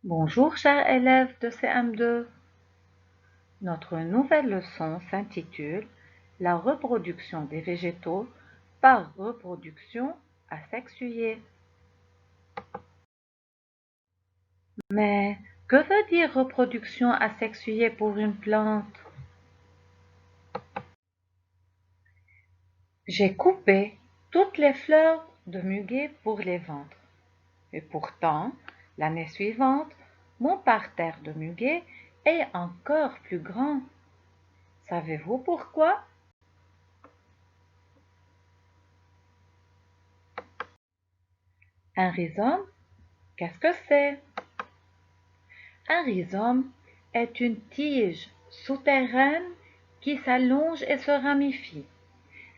Bonjour chers élèves de CM2. Notre nouvelle leçon s'intitule La reproduction des végétaux par reproduction asexuée. Mais que veut dire reproduction asexuée pour une plante? J'ai coupé toutes les fleurs de muguet pour les vendre. Et pourtant, l'année suivante, mon parterre de muguet est encore plus grand. Savez-vous pourquoi? Un rhizome, qu'est-ce que c'est? Un rhizome est une tige souterraine qui s'allonge et se ramifie.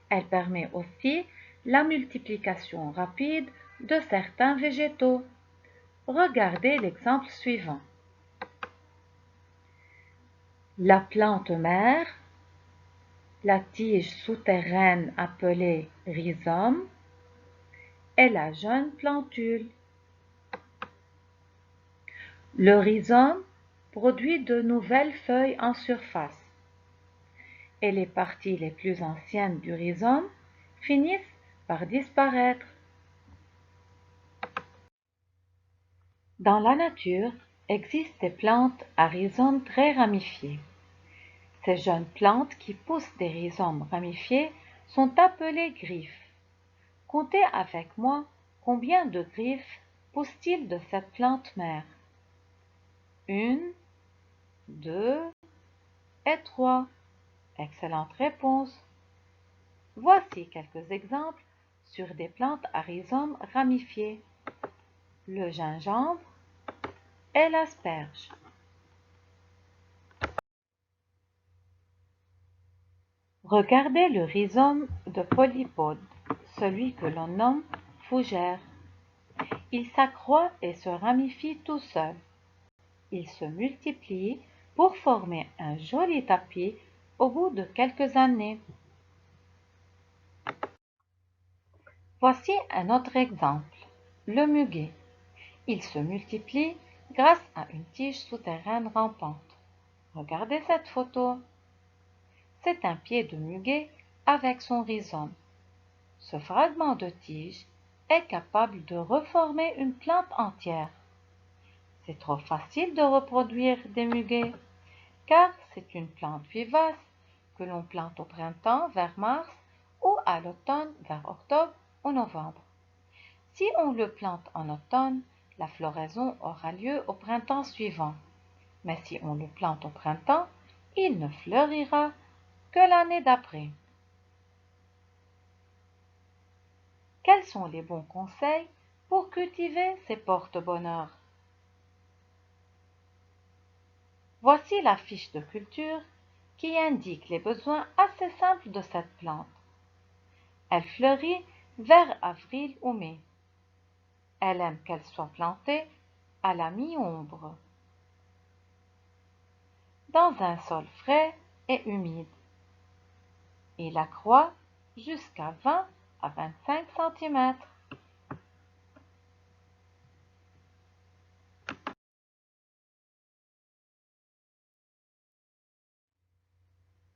Elle permet aussi la multiplication rapide de certains végétaux. Regardez l'exemple suivant. La plante mère, la tige souterraine appelée rhizome, et la jeune plantule. Le rhizome produit de nouvelles feuilles en surface et les parties les plus anciennes du rhizome finissent par disparaître. Dans la nature existent des plantes à rhizomes très ramifiés. Ces jeunes plantes qui poussent des rhizomes ramifiés sont appelées griffes. Comptez avec moi combien de griffes poussent-ils de cette plante mère? 1, 2 et 3. Excellente réponse. Voici quelques exemples sur des plantes à rhizomes ramifiés. Le gingembre et l'asperge. Regardez le rhizome de polypode, celui que l'on nomme fougère. Il s'accroît et se ramifie tout seul. Il se multiplie pour former un joli tapis au bout de quelques années. Voici un autre exemple, le muguet. Il se multiplie grâce à une tige souterraine rampante. Regardez cette photo. C'est un pied de muguet avec son rhizome. Ce fragment de tige est capable de reformer une plante entière. C'est trop facile de reproduire des muguets, car c'est une plante vivace que l'on plante au printemps vers mars ou à l'automne vers octobre ou novembre. Si on le plante en automne, la floraison aura lieu au printemps suivant. Mais si on le plante au printemps, il ne fleurira que l'année d'après. Quels sont les bons conseils pour cultiver ces porte-bonheur? Voici la fiche de culture qui indique les besoins assez simples de cette plante. Elle fleurit vers avril ou mai. Elle aime qu'elle soit plantée à la mi-ombre, dans un sol frais et humide. Il accroît jusqu'à 20 à 25 cm.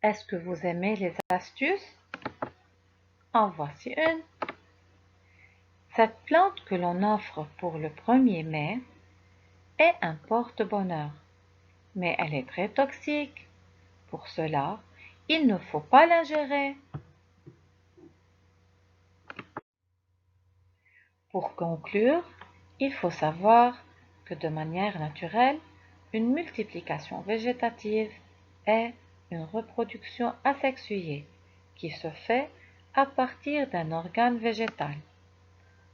Est-ce que vous aimez les astuces? En voici une. Cette plante que l'on offre pour le 1er mai est un porte-bonheur, mais elle est très toxique. Pour cela, il ne faut pas l'ingérer. Pour conclure, il faut savoir que de manière naturelle, une multiplication végétative est une reproduction asexuée qui se fait à partir d'un organe végétal.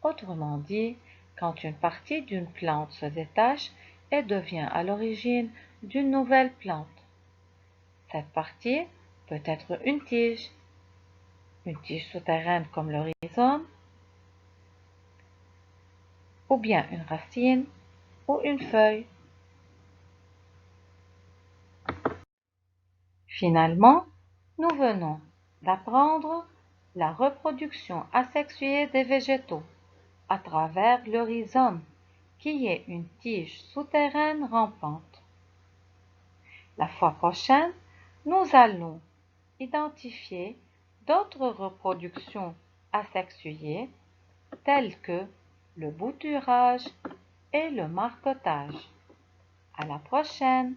Autrement dit, quand une partie d'une plante se détache et devient à l'origine d'une nouvelle plante. Cette partie peut être une tige souterraine comme le rhizome, ou bien une racine ou une feuille. Finalement, nous venons d'apprendre la reproduction asexuée des végétaux à travers le rhizome qui est une tige souterraine rampante. La fois prochaine, nous allons identifier d'autres reproductions asexuées telles que le bouturage et le marcottage. À la prochaine!